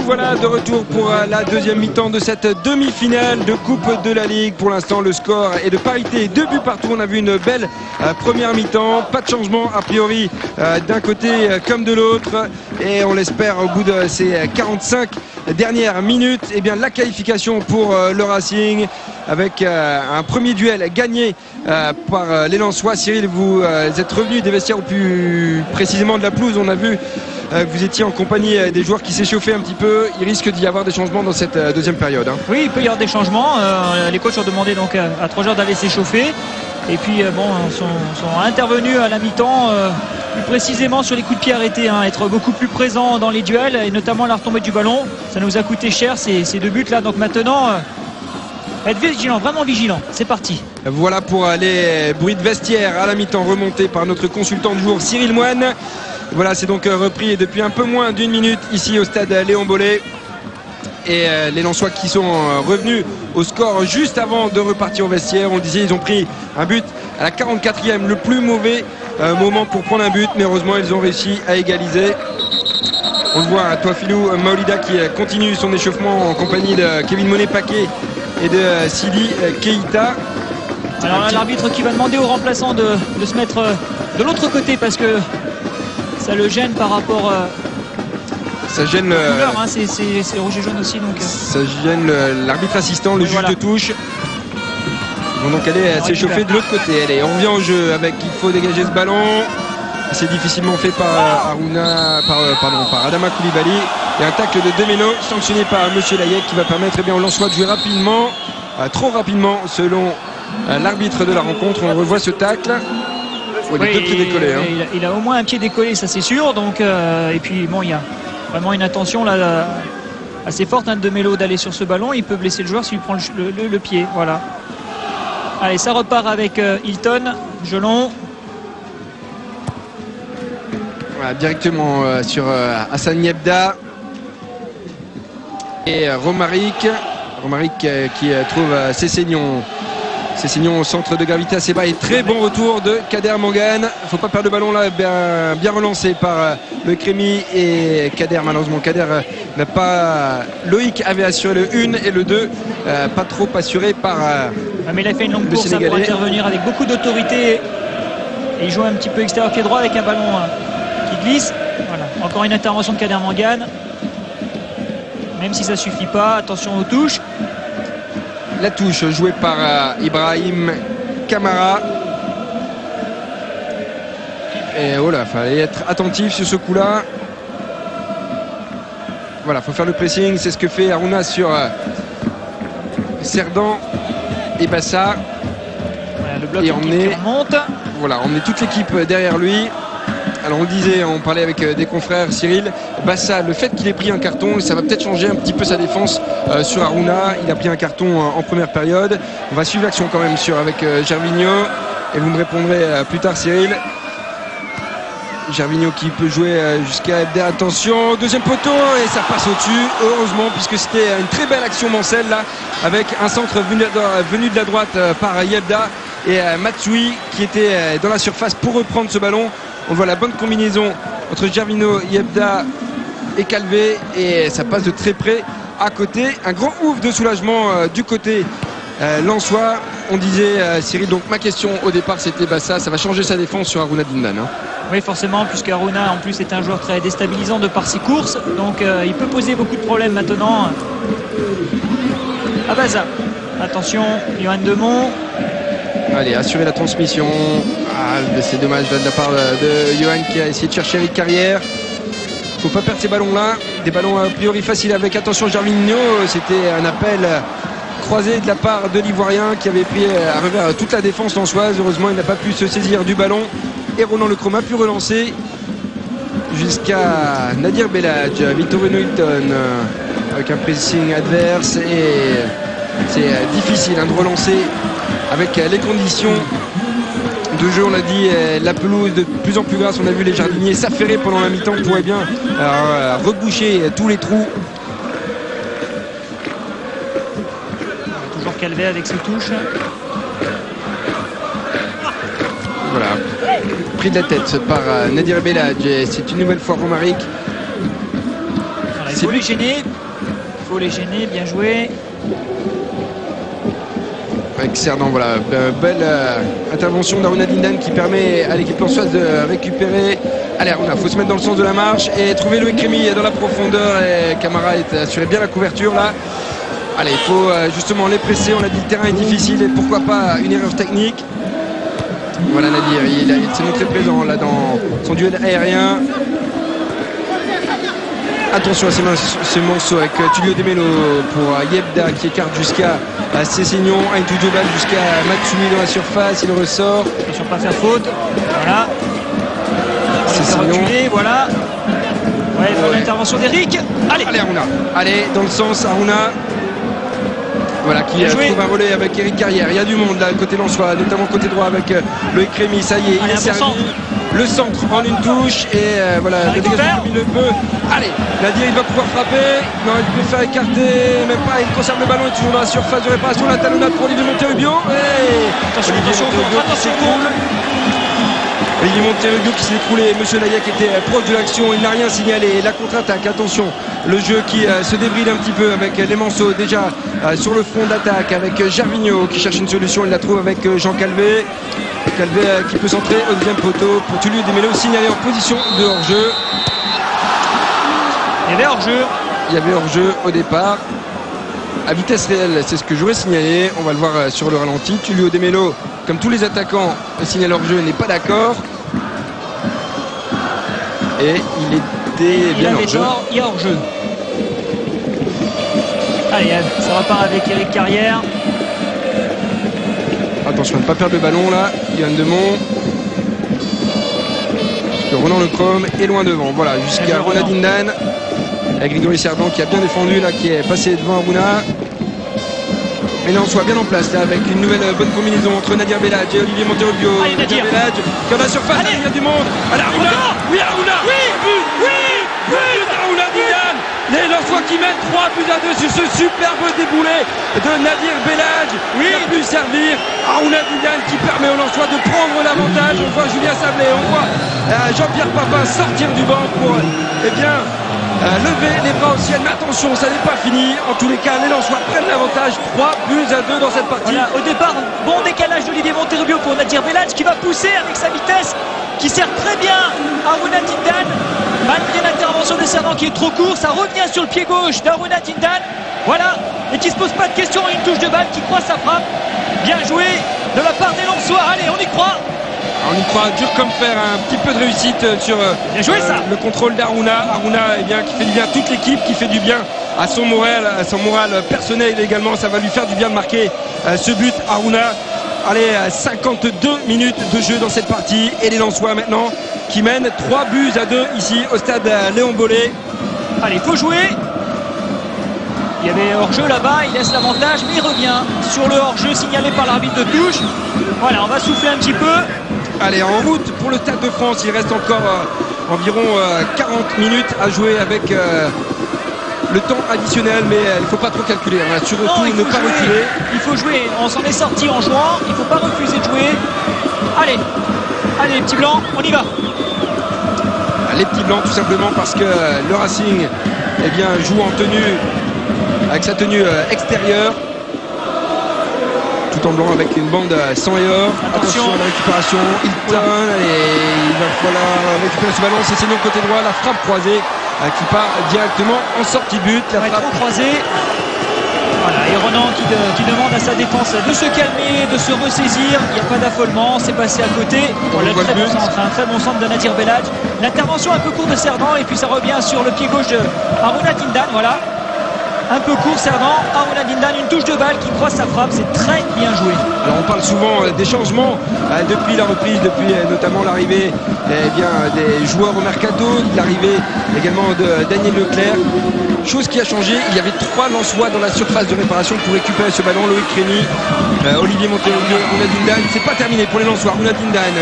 voilà de retour pour la deuxième mi-temps de cette demi-finale de Coupe de la Ligue. Pour l'instant, le score est de parité, 2 buts partout. On a vu une belle première mi-temps, pas de changement a priori d'un côté comme de l'autre, et on l'espère au bout de ces 45 dernières minutes, et bien la qualification pour le Racing avec un premier duel gagné par les Lensois. Cyril, vous êtes revenu des vestiaires, ou plus précisément de la pelouse. On a vu que vous étiez en compagnie des joueurs qui s'échauffaient un petit peu. Il risque d'y avoir des changements dans cette deuxième période. Oui, il peut y avoir des changements. Les coachs ont demandé donc à 3 joueurs d'aller s'échauffer. Et puis sont intervenus à la mi-temps, plus précisément sur les coups de pied arrêtés, être beaucoup plus présents dans les duels, et notamment la retombée du ballon. Ça nous a coûté cher ces 2 buts là. Donc maintenant, être vigilant, vraiment vigilant. C'est parti. Voilà pour les bruits de vestiaire à la mi-temps remontés par notre consultant de jour Cyril Moine. Voilà, c'est donc repris depuis un peu moins d'1 minute ici au stade Léon Bollé. Et les Lensois qui sont revenus au score juste avant de repartir au vestiaire. On le disait, ils ont pris un but à la 44e, le plus mauvais moment pour prendre un but, mais heureusement ils ont réussi à égaliser. On le voit, Toafilou Maolida qui continue son échauffement en compagnie de Kevin Monet-Paquet et de Sidi Keita. Alors là, l'arbitre qui va demander aux remplaçants de se mettre de l'autre côté, parce que ça le gêne par rapport ça gêne le couleur, c'est rouge et jaune aussi, donc ça gêne l'arbitre assistant, le juge de touche. Ils vont donc aller s'échauffer de l'autre côté. Allez, on revient au jeu avec, il faut dégager ce ballon. C'est difficilement fait par par Adama Koulibaly. Il y a un tacle de Demelo sanctionné par Monsieur Layek qui va permettre aux Lensois de jouer rapidement, trop rapidement selon l'arbitre de la rencontre. On revoit ce tacle. Les 2 pieds décollés. Il a au moins un pied décollé, ça c'est sûr. Donc, et puis bon, il y a vraiment une attention là assez forte de Demelo d'aller sur ce ballon. Il peut blesser le joueur s'il prend le pied. Voilà. Allez, ça repart avec Hilton, Gelon. Voilà, directement sur Hassan Yebda et Romaric qui trouve Cessignon au centre de gravité assez bas, et très bon retour de Kader Mangane. Il ne faut pas perdre le ballon là, bien relancé par le Crémy et Kader. Malheureusement Kader n'a pas, Loïc avait assuré le 1 et le 2, pas trop assuré par mais il a fait une longue course pour intervenir avec beaucoup d'autorité, et il joue un petit peu extérieur pied droit avec un ballon qui glisse. Voilà. Encore une intervention de Kader Mangane, même si ça suffit pas. Attention aux touches. La touche jouée par Ibrahim Kamara. Et voilà, il fallait être attentif sur ce coup-là. Voilà, il faut faire le pressing. C'est ce que fait Harouna sur Cerdan et Bassa. Voilà, le bloc et qui remonte. Voilà, on est toute l'équipe derrière lui. Alors on le disait, on parlait avec des confrères, Cyril, Bassa, le fait qu'il ait pris un carton, ça va peut-être changer un petit peu sa défense sur Harouna. Il a pris un carton en première période. On va suivre l'action quand même avec Gervinho, et vous me répondrez plus tard, Cyril. Gervinho qui peut jouer jusqu'à Yebda. Attention, deuxième poteau, et ça passe au-dessus, heureusement, puisque c'était une très belle action Mancel là, avec un centre venu de la droite par Yebda et Matsui qui était dans la surface pour reprendre ce ballon. On voit la bonne combinaison entre Gervinho, Yebda et Calvé, et ça passe de très près à côté. Un grand ouf de soulagement du côté lensois. On disait, Cyril, donc ma question au départ c'était ça va changer sa défense sur Harouna Dindan. Oui, forcément, puisque Harouna en plus est un joueur très déstabilisant de par ses courses, donc il peut poser beaucoup de problèmes maintenant à Baza. Attention, Johan Demont. Allez, assurer la transmission. C'est dommage de la part de Johan qui a essayé de chercher avec Carrière. Il ne faut pas perdre ces ballons-là. Des ballons a priori faciles avec, attention, Gervinho. C'était un appel croisé de la part de l'Ivoirien qui avait pris à revers toute la défense lensoise. Heureusement, il n'a pas pu se saisir du ballon. Et Ronan Lecrom a pu relancer jusqu'à Nadir Belhadj, Victor Hilton avec un pressing adverse. Et c'est difficile de relancer avec les conditions de jeu. On l'a dit, la pelouse de plus en plus grasse. On a vu les jardiniers s'affairer pendant la mi-temps. On pourrait bien reboucher tous les trous. Toujours Calvé avec ses touches. Voilà, pris de la tête par Nadir Belhadj. C'est une nouvelle fois Romaric. Voilà, Il faut les gêner. Il faut les gêner, bien joué. Avec Cerdan, voilà, belle intervention d'Aruna Dindan qui permet à l'équipe lançoise de récupérer. Allez, Aruna, il faut se mettre dans le sens de la marche et trouver Loïc Rémy dans la profondeur. Et Camara est assuré bien la couverture là. Allez, il faut justement les presser. On a dit le terrain est difficile et pourquoi pas une erreur technique. Voilà Nadir, il s'est montré présent là dans son duel aérien. Attention à ces morceaux avec Tullio De Melo pour Yebda qui écarte jusqu'à Cessignon, un touche de balle jusqu'à Matsui dans la surface, il ressort. Attention pas faire faute. Voilà. Cessignon. Voilà. Ouais, bonne intervention d'Eric. Allez Aruna. Allez, dans le sens Aruna. Voilà, qui trouve un relais avec Eric Carrière. Il y a du monde là, côté Lensois, notamment côté droit avec Loïc Rémy. Ça y est, il est servi. Le centre en une touche et voilà, il le peut. Allez, Nadir il va pouvoir frapper. Non, il peut faire écarter, même pas, il conserve le ballon, il est toujours dans la surface de réparation. La talonnade pour Olivier Monterrubio. Attention, Olivier Monterrubio qui s'est écroulé. Monsieur Layek était proche de l'action, il n'a rien signalé. La contre-attaque, attention, le jeu qui se débride un petit peu avec les Manceaux déjà sur le front d'attaque avec Gervinho qui cherche une solution, il la trouve avec Jean Calvé. Calvé qui peut centrer au deuxième poteau pour Tullio De Melo, signalé en position de hors-jeu. Il y avait hors-jeu. Il y avait hors-jeu au départ. À vitesse réelle, c'est ce que j'aurais signalé. On va le voir sur le ralenti. Tullio De Melo, comme tous les attaquants, signalé hors-jeu, n'est pas d'accord. Et il était bien hors-jeu. Il y a hors-jeu. Allez, ça repart avec Eric Carrière. Attention à ne pas perdre le ballon là. Yann Demont. Roland Lecombe est loin devant. Voilà, jusqu'à Aruna Dindan. Avec Grégory Cerdan qui a bien défendu là, qui est passé devant Aruna. Et là on soit bien en place là avec une nouvelle bonne combinaison entre Nadir Belhadj et Olivier Monterrubio. Nadir Belhadj qui a la surface, il y a du monde. Allez Aruna. Oui Aruna. Oui Aruna Dindan. Les Lensois qui mènent 3-2 sur ce superbe déboulé de Nadir Belhadj. Qui a pu servir Aruna Dindan qui permet aux Lensois de prendre l'avantage. On voit Julien Sablé, on voit Jean-Pierre Papin sortir du banc pour lever les bras au ciel. Mais attention, ça n'est pas fini. En tous les cas, les Lensois prennent l'avantage. 3-2 dans cette partie. Voilà, au départ, bon décalage d'Olivier Monterrubio pour Nadir Belhadj qui va pousser avec sa vitesse, qui sert très bien Aruna Dindan. Malgré l'intervention de Cerdan qui est trop court, ça revient sur le pied gauche d'Aruna Dindan. Voilà, et qui se pose pas de questions, une touche de balle qui croise sa frappe. Bien joué de la part des Lensois. Allez, on y croit. On y croit, dur comme fer, un petit peu de réussite sur le contrôle d'Aruna. Aruna qui fait du bien à toute l'équipe, qui fait du bien à son moral personnel également. Ça va lui faire du bien de marquer ce but. Aruna, allez, 52 minutes de jeu dans cette partie. Et les Lensois maintenant qui mènent 3-2 ici au stade Léon Bollé. Allez, il faut jouer. Il y avait hors-jeu là-bas, il laisse l'avantage, mais il revient sur le hors-jeu signalé par l'arbitre de touche. Voilà, on va souffler un petit peu. Allez, en route pour le Stade de France. Il reste encore environ 40 minutes à jouer avec le temps additionnel, mais il ne faut pas trop calculer. Surtout ne pas reculer. Il faut jouer. On s'en est sorti en jouant. Il ne faut pas refuser de jouer. Allez, les petits blancs, on y va. Les petits blancs, tout simplement parce que le Racing joue en tenue, avec sa tenue extérieure. Tout en blanc avec une bande sang et or. Attention à la récupération. Il donne et il va falloir récupérer ce ballon. C'est sinon côté droit, la frappe croisée qui part directement en sortie de but. La frappe croisée. Voilà, et Ronan qui demande à sa défense de se calmer, de se ressaisir. Il n'y a pas d'affolement, c'est passé à côté. Voilà, un très bon centre de Nadir Belhadj. L'intervention un peu courte de Cerdan et puis ça revient sur le pied gauche de Aruna Dindan. Voilà. Un peu court, Cerdan, Aruna Dindan, une touche de balle qui croise sa frappe, c'est très bien joué. Alors on parle souvent des changements depuis la reprise, depuis notamment l'arrivée des joueurs au mercato, l'arrivée également de Daniel Leclerc. Chose qui a changé, il y avait 3 Lensois dans la surface de réparation pour récupérer ce ballon. Loïc Rémy, Olivier Monterrubio, Aruna Dindan. C'est pas terminé pour les Lensois. Aruna Dindan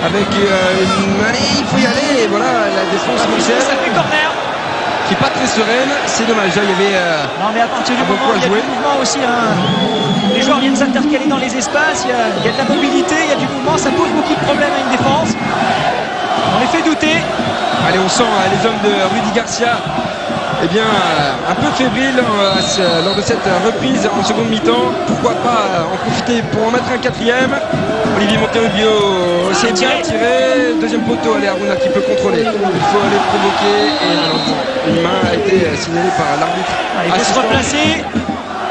avec allez, il faut y aller. Et voilà, la défense ça fait corner. Qui n'est pas très sereine, c'est dommage. Là, il y avait non, mais à partir du moment où il y a du mouvement aussi, les joueurs viennent s'intercaler dans les espaces, il y a de la mobilité, il y a du mouvement, ça pose beaucoup de problèmes à une défense. On les fait douter. Allez, on sent les hommes de Rudy Garcia eh bien, un peu fébrile lors de cette reprise en seconde mi-temps. Pourquoi pas en profiter pour en mettre un quatrième. Olivier Monterrubio essaie de tirer. Deuxième poteau, allez, Aruna qui peut contrôler. Il faut aller provoquer et malheureusement une main a été signalée par l'arbitre. Il faut se replacer.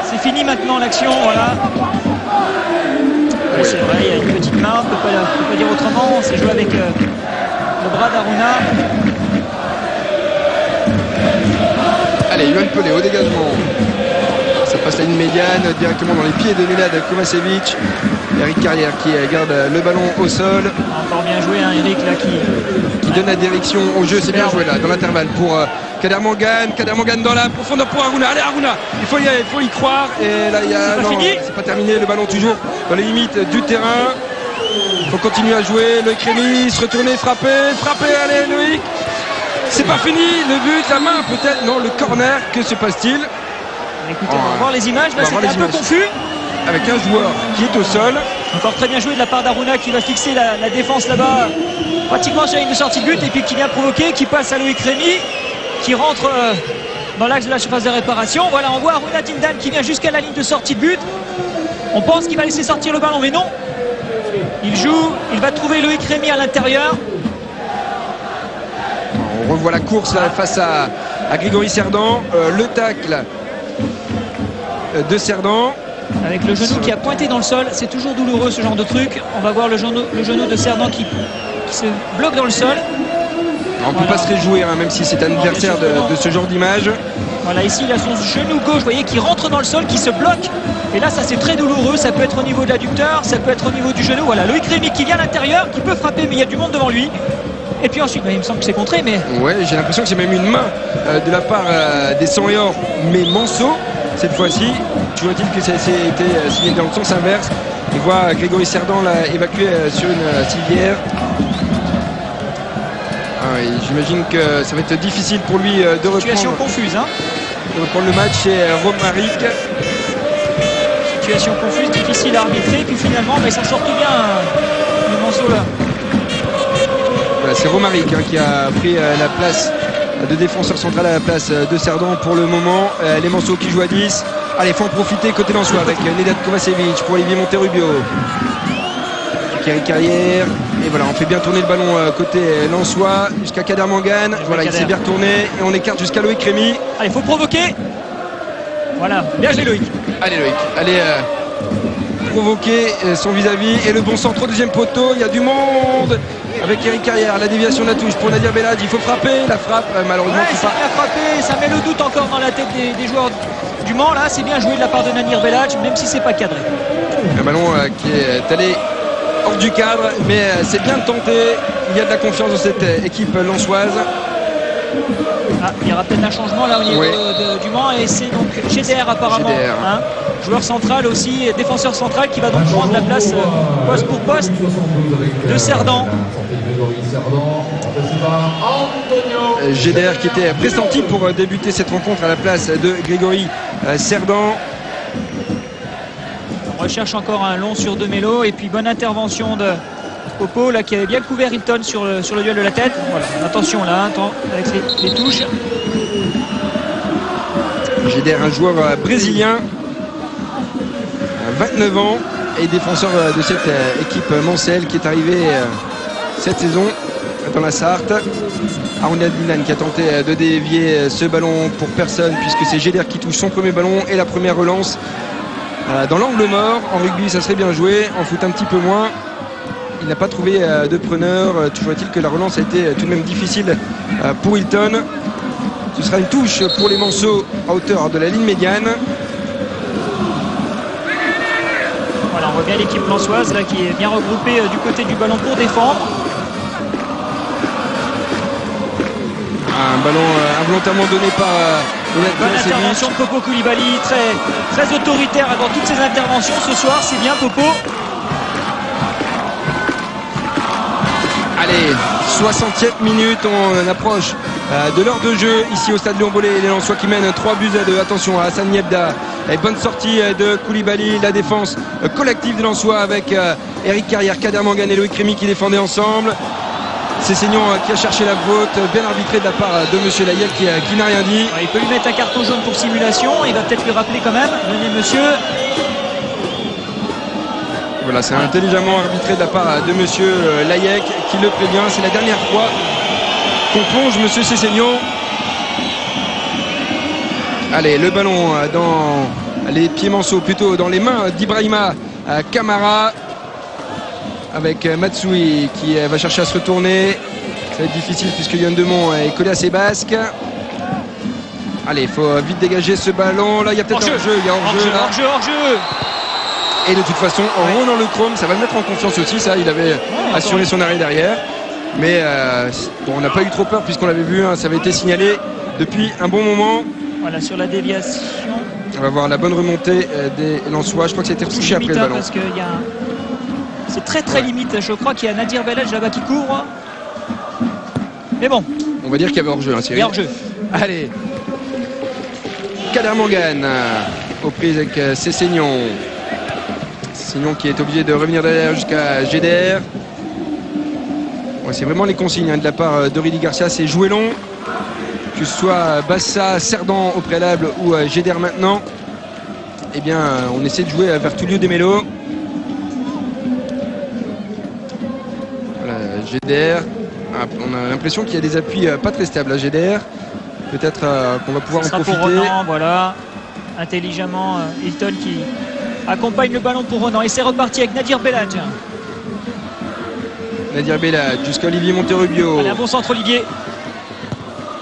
C'est fini maintenant l'action, voilà. Oui, c'est vrai, il y a une petite main, on ne peut pas dire autrement. C'est joué avec le bras d'Aruna. Allez, Yoann Pelé au dégagement. Ça passe la ligne médiane directement dans les pieds de Nenad Kovacevic. Eric Carrière qui garde le ballon au sol. Encore bien joué, hein, Eric, là, qui donne la direction au jeu. C'est bien joué là, dans l'intervalle pour Kader Mangane. Kader Mangane dans la profondeur pour Aruna. Allez, Aruna, il faut y croire. Et là, c'est pas terminé. Le ballon toujours dans les limites du terrain. Il faut continuer à jouer. Loïc Rémy, se retourner, frapper. Allez, Loïc. C'est pas fini. Le but, la main peut-être. Non, le corner. Que se passe-t-il? Écoutez, on va voir les images. Là, c'était un peu confus. Avec un joueur qui est au sol. Encore très bien joué de la part d'Aruna qui va fixer la défense là-bas pratiquement sur la ligne de sortie de but et puis qui vient provoquer, qui passe à Loïc Rémy qui rentre dans l'axe de la surface de réparation. Voilà, on voit Aruna Dindan qui vient jusqu'à la ligne de sortie de but. On pense qu'il va laisser sortir le ballon, mais non. Il joue, il va trouver Loïc Rémy à l'intérieur. On revoit la course là, face à Grégory Cerdan. Le tacle de Cerdan. Avec le genou qui a pointé dans le sol, c'est toujours douloureux ce genre de truc. On va voir le genou de Cerdan qui se bloque dans le sol. On ne peut pas se réjouir, hein, même si c'est un adversaire de ce genre d'image. Voilà, ici il a son genou gauche, vous voyez, qui rentre dans le sol, qui se bloque. Et là, ça c'est très douloureux. Ça peut être au niveau de l'adducteur, ça peut être au niveau du genou. Voilà, Loïc Rémy qui vient à l'intérieur, qui peut frapper, mais il y a du monde devant lui. Et puis ensuite, il me semble que c'est contré, mais... Ouais, j'ai l'impression que c'est même une main de la part des 100 et or, mais Manceau. Cette fois-ci, tu vois-t-il que ça a été signé dans le sens inverse. Il voit Grégory Cerdan l'a évacué sur une civière. J'imagine que ça va être difficile pour lui de reprendre. Situation confuse, hein. De reprendre le match chez Romaric. Situation confuse, difficile à arbitrer. Puis finalement, il s'en sort tout bien, le Manceau là. Voilà, c'est Romaric qui a pris la place de défenseur central à la place de Cerdan pour le moment. Les Manceaux qui jouent à 10. Allez, faut en profiter côté Lensois avec Nenad Kovacevic pour Olivier Monterrubio. Eric Carrière. Et voilà, on fait bien tourner le ballon côté Lensois jusqu'à Kader Mangane. Voilà, il s'est bien retourné et on écarte jusqu'à Loïc Rémy. Allez, il faut provoquer. Voilà, bien joué Loïc. Allez Loïc, allez provoquer son vis-à-vis. Et le bon centre au deuxième poteau, il y a du monde. Avec Eric Carrière, la déviation de la touche pour Nadir Belhadji, il faut frapper, la frappe malheureusement. Ouais, c'est bien frappé, ça met le doute encore dans la tête des joueurs du Mans. Là, c'est bien joué de la part de Nadir Belhadji, même si c'est pas cadré. Un ballon qui est allé hors du cadre, mais c'est bien tenté. Il y a de la confiance dans cette équipe lensoise. Il y aura peut-être un changement là au niveau du Mans et c'est donc GDR apparemment. GDR. Hein, joueur central aussi, défenseur central qui va donc prendre la place poste pour poste de Cerdan. GDR qui était pressenti pour débuter cette rencontre à la place de Grégory Cerdan. On recherche encore un long sur deux mélos et puis bonne intervention de Popo là qui avait bien couvert Hilton sur le duel de la tête. Voilà, attention là, avec les touches. GDR, un joueur brésilien, 29 ans et défenseur de cette équipe mancelle qui est arrivé cette saison dans la Sarthe. Aruna Dindan qui a tenté de dévier ce ballon pour personne puisque c'est GDR qui touche son premier ballon et la première relance dans l'angle mort. En rugby ça serait bien joué, en foot un petit peu moins. Il n'a pas trouvé de preneur. Toujours est-il que la relance a été tout de même difficile pour Hilton. Ce sera une touche pour les Manceaux à hauteur de la ligne médiane. Voilà, on voit bien l'équipe lensoise là, qui est bien regroupée du côté du ballon pour défendre. Un ballon involontairement donné par bonne intervention de Popo Coulibaly, très autoritaire dans toutes ses interventions ce soir. C'est bien Popo. Allez, 60e minute, on approche de l'heure de jeu ici au stade Léon-Bollé. Les Lensois qui mènent 3 buts à 2. Attention à Hassan Niebda. Et bonne sortie de Coulibaly, la défense collective des Lensois avec Eric Carrière, Kader Mangane et Loïc Rémy qui défendaient ensemble. Cessignon qui a cherché la faute, bien arbitré de la part de monsieur Layek qui n'a rien dit. Il peut lui mettre un carton jaune pour simulation, il va peut-être lui rappeler quand même. Venez monsieur. Voilà, c'est intelligemment arbitré de la part de monsieur Layek qui le prévient. C'est la dernière fois qu'on plonge monsieur Cessignon. Allez, le ballon dans les pieds manceaux, plutôt dans les mains d'Ibrahima Kamara, avec Matsui qui va chercher à se retourner. Ça va être difficile puisque Yohan Demont est collé à ses basques. Allez, il faut vite dégager ce ballon. Là, il y a peut-être un hors-jeu. Il y a hors-jeu. Et de toute façon, Ronan Lechrome, ça va le mettre en confiance aussi. Ça, il avait assuré son arrêt derrière. Mais bon, on n'a pas eu trop peur puisqu'on l'avait vu. Ça avait été signalé depuis un bon moment. Voilà, sur la déviation. On va voir la bonne remontée des Lensois. Je crois que c'était retouché après le ballon. Parce que c'est très limite. Je crois qu'il y a Nadir Belhadj là-bas qui court. Mais bon. On va dire qu'il y avait hors-jeu. Il y a hors-jeu. Allez. Kader Mangane aux prises avec Cessignon. Cessignon qui est obligé de revenir derrière jusqu'à GDR. Ouais, c'est vraiment les consignes de la part d'Aurélie Garcia. C'est jouer long. Que ce soit Bassa, Cerdan au préalable ou GDR maintenant. Eh bien, on essaie de jouer vers Tullio De Melo. Voilà, GDR. On a l'impression qu'il y a des appuis pas très stables à GDR. Peut-être qu'on va pouvoir en profiter. Pour Ronan, voilà, intelligemment Hilton qui accompagne le ballon pour Ronan. Et c'est reparti avec Nadir Belhadj. Nadir Belhadj jusqu'à Olivier Monterrubio. Allez, un bon centre Olivier.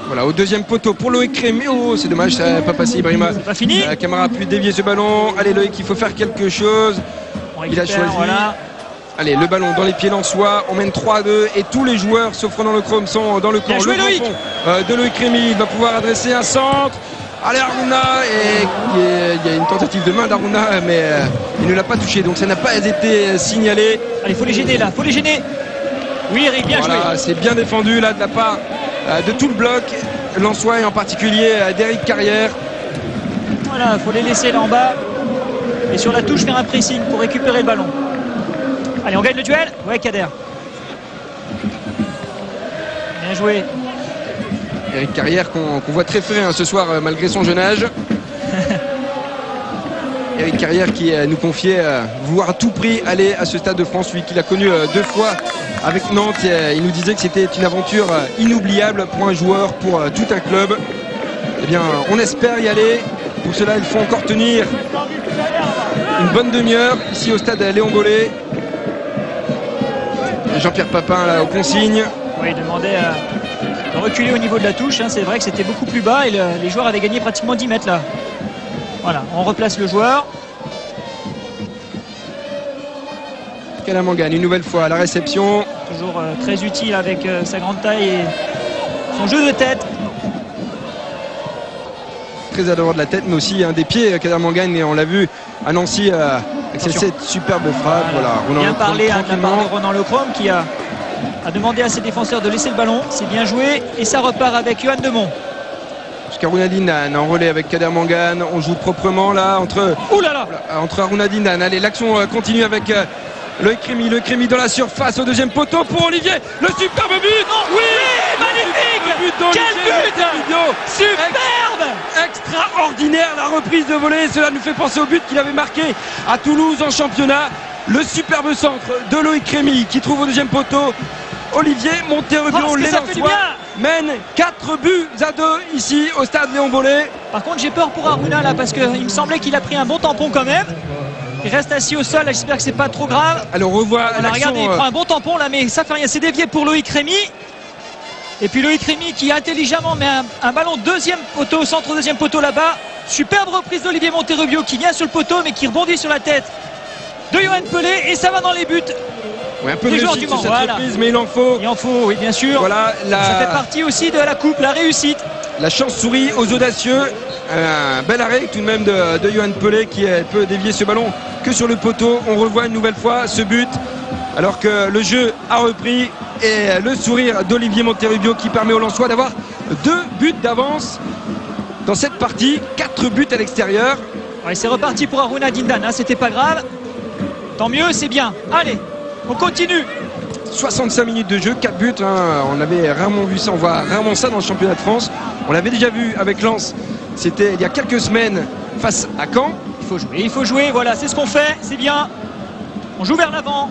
Voilà, au deuxième poteau pour Loïc Crémy. Oh, c'est dommage, ça n'a pas passé Ibrahima. C'est pas fini. Camara a pu dévier ce ballon. Allez Loïc, il faut faire quelque chose. Il a choisi. Voilà. Allez, le ballon dans les pieds lensois. On mène 3-2 et tous les joueurs, sauf Ronan Lechrome, sont dans le camp. Joué, Loïc. De Loïc Crémy. Il va pouvoir adresser un centre. Allez, Aruna. Et il y a une tentative de main d'Aruna, mais il ne l'a pas touché. Donc ça n'a pas été signalé. Allez, il faut les gêner là. Il faut les gêner. Oui, Eric, bien joué. C'est bien défendu là de la part de tout le bloc lensois et en particulier d'Éric Carrière. Voilà, il faut les laisser là en bas. Et sur la touche, faire un pressing pour récupérer le ballon. Allez, on gagne le duel. Ouais, Kader. Bien joué. Éric Carrière qu'on voit très frais ce soir malgré son jeune âge. Éric Carrière qui nous confiait vouloir à tout prix aller à ce Stade de France, lui qu'il a connu 2 fois avec Nantes. Il nous disait que c'était une aventure inoubliable pour un joueur, pour tout un club. Eh bien, on espère y aller. Pour cela, il faut encore tenir une bonne demi-heure ici au Stade Léon Bollé. Jean-Pierre Papin là aux consignes. Oui, il demandait de reculer au niveau de la touche. C'est vrai que c'était beaucoup plus bas et les joueurs avaient gagné pratiquement 10 mètres là. Voilà, on replace le joueur. Kader Mangane une nouvelle fois à la réception. Toujours très utile avec sa grande taille et son jeu de tête. Très adorant de la tête, mais aussi des pieds. Kader Mangane, et on l'a vu à Nancy avec cette superbe frappe. Voilà. Bien parlé de la part de Ronan Lechrome qui a demandé à ses défenseurs de laisser le ballon. C'est bien joué et ça repart avec Yohan Demont. Aruna Dindan en relais avec Kader Mangane. On joue proprement là entre Aruna Dindan. Allez, l'action continue avec Loïc Crémy. Loïc Crémy dans la surface au deuxième poteau pour Olivier. Le superbe but. Oui, magnifique. Quel but. Superbe. Extraordinaire la reprise de volée. Cela nous fait penser au but qu'il avait marqué à Toulouse en championnat. Le superbe centre de Loïc Crémy qui trouve au deuxième poteau Olivier Monterubio. Les Lensois mène 4 buts à 2 ici au Stade Léon Bollé. Par contre, j'ai peur pour Aruna là parce qu'il me semblait qu'il a pris un bon tampon quand même. Il reste assis au sol, j'espère que c'est pas trop grave. Alors on revoit l'action. Regardez, il prend un bon tampon là, mais ça fait rien. C'est dévié pour Loïc Crémy. Et puis Loïc Crémy qui intelligemment met un ballon deuxième poteau, centre deuxième poteau là-bas. Superbe reprise d'Olivier Monterubio qui vient sur le poteau mais qui rebondit sur la tête de Yohan Pelé et ça va dans les buts. Oui, un peu de réussite sur cette reprise, mais il en faut. Il en faut, oui, bien sûr. Voilà, ça fait partie aussi de la coupe, la réussite. La chance sourit aux audacieux. Un bel arrêt tout de même de Yohan Pelé qui peut dévier ce ballon que sur le poteau. On revoit une nouvelle fois ce but alors que le jeu a repris et le sourire d'Olivier Monterubio qui permet aux Lensois d'avoir 2 buts d'avance dans cette partie. 4 buts à l'extérieur. Ouais, c'est reparti pour Aruna Dindan, c'était pas grave. Tant mieux, c'est bien. Allez, on continue. 65 minutes de jeu, 4 buts. On avait rarement vu ça, on voit rarement ça dans le championnat de France. On l'avait déjà vu avec Lens, c'était il y a quelques semaines face à Caen. Il faut jouer, voilà, c'est ce qu'on fait, c'est bien. On joue vers l'avant.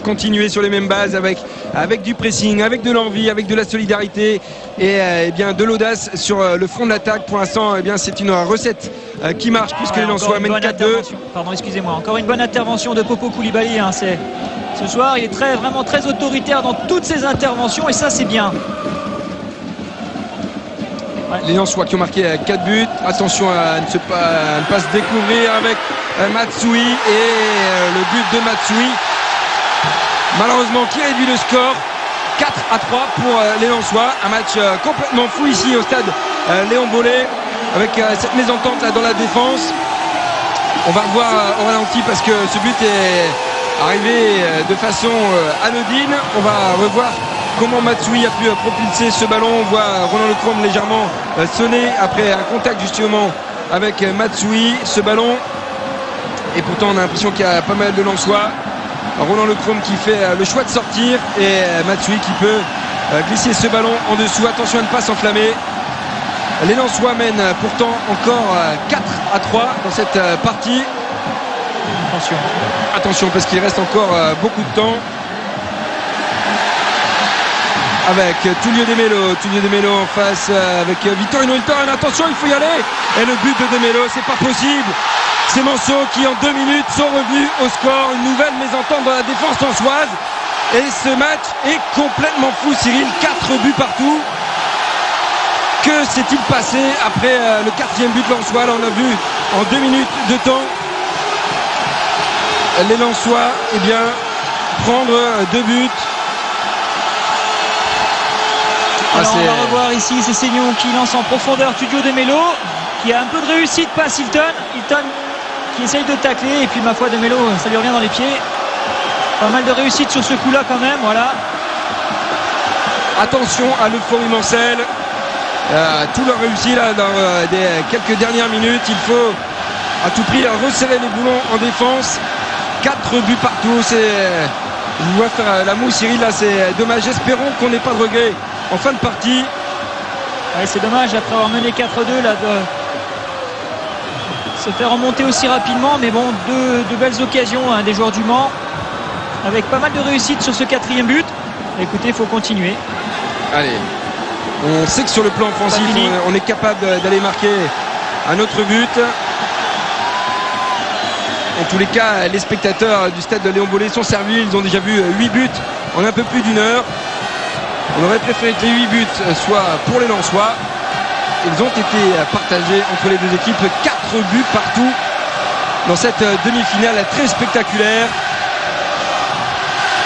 Continuer sur les mêmes bases avec du pressing, avec de l'envie, avec de la solidarité et bien de l'audace sur le front de l'attaque. Pour l'instant, c'est une recette qui marche puisque les Lensois mènent 4-2. Pardon, excusez-moi. Encore une bonne intervention de Popo Koulibaly. Ce soir, il est vraiment très autoritaire dans toutes ses interventions et ça, c'est bien. Ouais. Les Lensois qui ont marqué 4 buts. Attention à ne pas se découvrir avec Matsui et le but de Matsui. Malheureusement, qui réduit le score 4-3 pour les Lensois. Un match complètement fou ici au stade Léon Bollé avec cette mésentente là dans la défense. On va revoir au ralenti parce que ce but est arrivé de façon anodine. On va revoir comment Matsui a pu propulser ce ballon. On voit Roland Lecombe légèrement sonner après un contact justement avec Matsui. Ce ballon, et pourtant on a l'impression qu'il y a pas mal de Lensois. Roland Lecombe qui fait le choix de sortir et Matsui qui peut glisser ce ballon en dessous. Attention à ne pas s'enflammer. Les Lensois mènent pourtant encore 4-3 dans cette partie. Attention parce qu'il reste encore beaucoup de temps. Avec Tullio De Melo en face avec Vittorino Hilton. Attention, il faut y aller. Et le but de Melo, c'est pas possible. Ces Manceaux qui en 2 minutes sont revenus au score. Une nouvelle mésentente dans la défense lensoise. Et ce match est complètement fou, Cyril. 4 buts partout. Que s'est-il passé après le 4e but lensois? Là, on a vu en 2 minutes de temps les Lensois prendre 2 buts. Alors on va revoir ici, c'est Seignon qui lance en profondeur Tullio De Melo, qui a un peu de réussite, passe Hilton qui essaye de tacler, et puis ma foi De Melo, ça lui revient dans les pieds. Pas mal de réussite sur ce coup-là quand même, voilà. Attention à l'euphorie Mancel. Tout leur réussit là dans quelques dernières minutes. Il faut à tout prix resserrer les boulons en défense. 4 buts partout. Je vous vois faire la moue, Cyril, là c'est dommage. Espérons qu'on n'ait pas de regrets en fin de partie. Ouais, c'est dommage après avoir mené 4-2 là de se faire remonter aussi rapidement, mais bon, deux belles occasions des joueurs du Mans avec pas mal de réussite sur ce 4e but. Écoutez, il faut continuer. Allez, on sait que sur le plan offensif on est capable d'aller marquer un autre but. En tous les cas, les spectateurs du stade de Léon Bollé sont servis. Ils ont déjà vu 8 buts en un peu plus d'1 heure. On aurait préféré que les 8 buts soient pour les Lensois. Ils ont été partagés entre les deux équipes. 4 buts partout dans cette demi-finale très spectaculaire.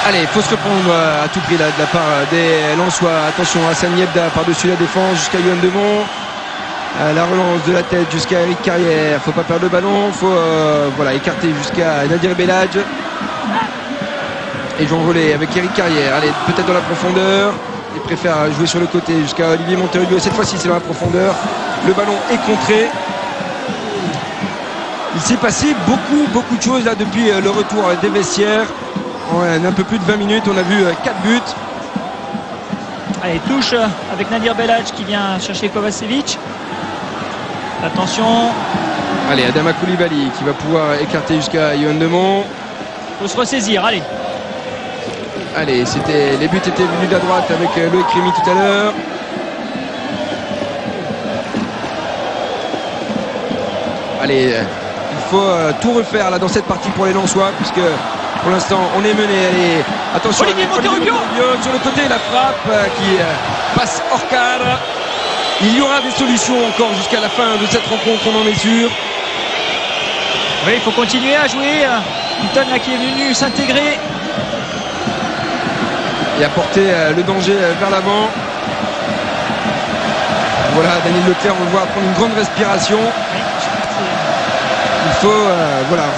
Allez, il faut se reprendre à tout prix là, de la part des Lensois. Attention à Hassan Yebda par-dessus la défense jusqu'à Yohan Demont. La relance de la tête jusqu'à Eric Carrière. Faut pas perdre le ballon. Faut écarter jusqu'à Nadir Belhadj. Et Jean Rollet avec Eric Carrière. Allez, peut-être dans la profondeur. Il préfère jouer sur le côté jusqu'à Olivier Monterudio. Cette fois-ci, c'est dans la profondeur. Le ballon est contré. Il s'est passé beaucoup de choses là depuis le retour des vestiaires. En un peu plus de 20 minutes, on a vu 4 buts. Allez, touche avec Nadir Belhadj qui vient chercher Kovacevic. Attention. Allez, Adama Koulibaly qui va pouvoir écarter jusqu'à Yohan Demont. Il faut se ressaisir, allez. Allez, les buts étaient venus de la droite avec Loïc Rémy tout à l'heure. Allez, il faut tout refaire là dans cette partie pour les Lensois puisque pour l'instant on est mené. Allez, attention Olivier Monterudio sur le côté, la frappe qui passe hors cadre. Il y aura des solutions encore jusqu'à la fin de cette rencontre, on en est sûr. Oui, il faut continuer à jouer. Hilton là qui est venu s'intégrer et apporter le danger vers l'avant. Voilà, Daniel Leclerc, on le voit prendre une grande respiration. Il faut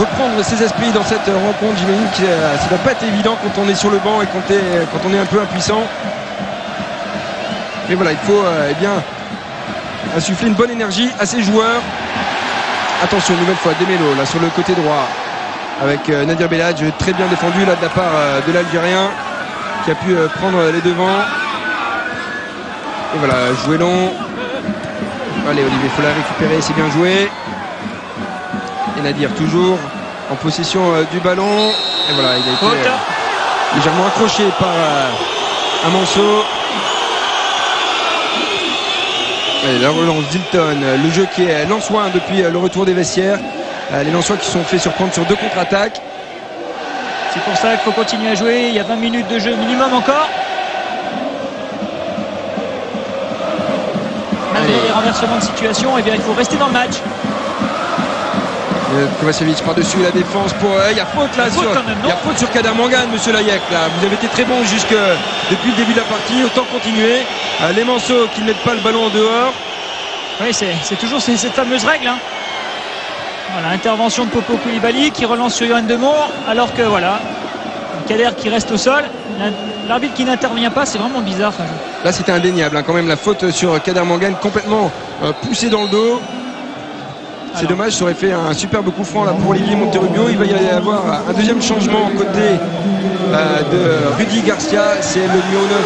reprendre ses esprits dans cette rencontre. J'imagine que ça ne va pas être évident quand on est sur le banc et quand on est un peu impuissant. Mais voilà, il faut insuffler une bonne énergie à ces joueurs. Attention, une nouvelle fois, De Melo là sur le côté droit. avec Nadir Belhadj, très bien défendu là de la part de l'Algérien qui a pu prendre les devants. Et voilà, jouer long. Allez, Olivier, il faut la récupérer, c'est bien joué. Et Nadir toujours en possession du ballon. Et voilà, il a été légèrement accroché par un manceau. Allez, la relance d'Hilton, le jeu qui est lensois depuis le retour des vestiaires. Les Lensois qui sont fait surprendre sur 2 contre-attaques. C'est pour ça qu'il faut continuer à jouer. Il y a 20 minutes de jeu minimum encore. Malgré les renversements de situation, eh bien, il faut rester dans le match. Kovacevic par-dessus la défense pour. Il y a faute là. Il y a faute sur Kader Mangane, monsieur Layek. Là. Vous avez été très bon depuis le début de la partie. Autant continuer. Les Manceaux qui ne mettent pas le ballon en dehors. Oui, c'est toujours cette fameuse règle. Hein. Voilà, intervention de Popo Koulibaly qui relance sur Yohan Demont. Alors que voilà, Kader qui reste au sol. L'arbitre qui n'intervient pas, c'est vraiment bizarre. Là, c'était indéniable. Hein, quand même, la faute sur Kader Mangane complètement poussée dans le dos. C'est dommage, ça aurait fait un superbe coup franc là pour Olivier Monterrubio. Il va y avoir un deuxième changement côté de Rudy Garcia. C'est le numéro 9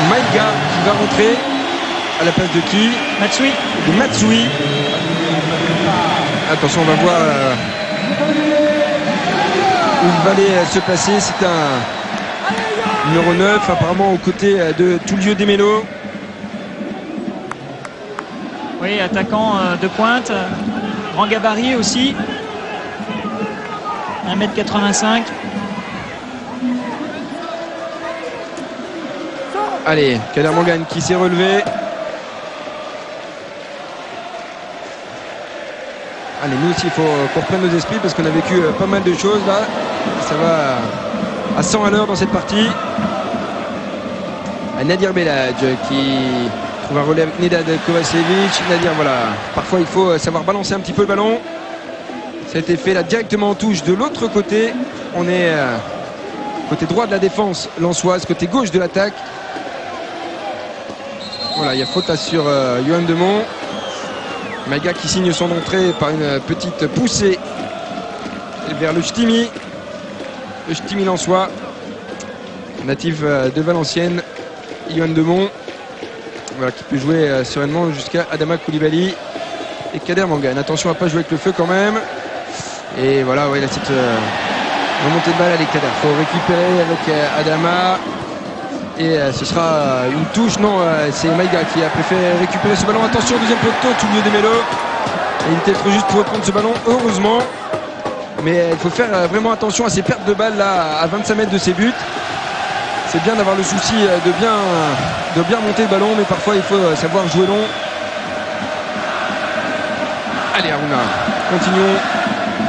Maïga qui va rentrer à la place de qui? Matsui. De Matsui. Attention, on va voir où il va aller se placer. C'est un numéro 9 apparemment aux côtés de Tullio De Melo. Oui, attaquant de pointe, grand gabarit aussi, 1m85. Allez, Kader Mangane qui s'est relevé. Allez, nous aussi il faut qu'on reprenne nos esprits parce qu'on a vécu pas mal de choses là. Ça va à 100 à l'heure dans cette partie. Nadir Belhadj qui trouve un relais avec Nedad Kovacevic. Nadir, voilà, parfois il faut savoir balancer un petit peu le ballon. Ça a été fait là directement en touche de l'autre côté. On est côté droit de la défense lensoise, côté gauche de l'attaque. Voilà, il y a faute là sur Yohan Demont. Maïga qui signe son entrée par une petite poussée vers le Ch'timi. Le Ch'timi lensois, natif de Valenciennes. Yohan Demont, voilà, qui peut jouer sereinement jusqu'à Adama Koulibaly et Kader Mangane. Attention à ne pas jouer avec le feu quand même. Et voilà, ouais, là, cette remontée de balle avec Kader. Il faut récupérer avec Adama. Et ce sera une touche. Non, c'est Maïga qui a préféré récupérer ce ballon. Attention, deuxième poteau, Tullio De Melo. Et il était trop juste pour reprendre ce ballon, heureusement. Mais il faut faire vraiment attention à ces pertes de balles là, à 25 mètres de ses buts. C'est bien d'avoir le souci de bien monter le ballon, mais parfois il faut savoir jouer long. Allez, Aruna, continuons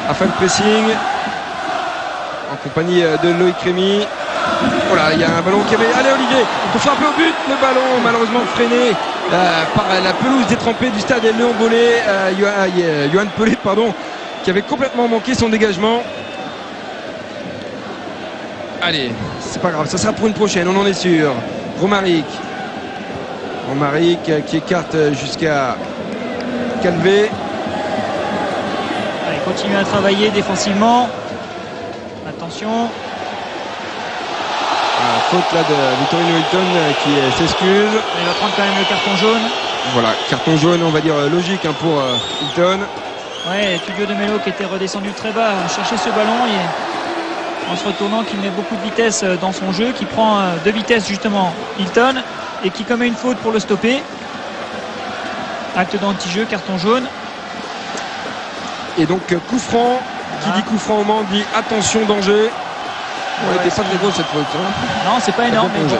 à faire le pressing en compagnie de Loïc Rémy. Voilà, il y a un ballon qui avait. Allez, Olivier, on frappe au but. Le ballon malheureusement freiné par la pelouse détrempée du stade Léon Bollé. Yohan Pelé, pardon, qui avait complètement manqué son dégagement. Allez, c'est pas grave, ça sera pour une prochaine, on en est sûr. Romaric qui écarte jusqu'à Calvé. Allez, continue à travailler défensivement. Attention. Faute là de Victorino Hilton qui s'excuse. Il va prendre quand même le carton jaune. Voilà, carton jaune, on va dire logique hein, pour Hilton. Ouais, Tullio De Melo qui était redescendu très bas, chercher ce ballon et en se retournant, qui met beaucoup de vitesse dans son jeu, qui prend de vitesse justement Hilton et qui commet une faute pour le stopper. Acte d'anti-jeu, carton jaune. Et donc coup franc, qui dit coup franc au Mans dit attention, danger. On n'était pas très gros cette faute. Hein. Non, c'est pas énorme. Mais bon.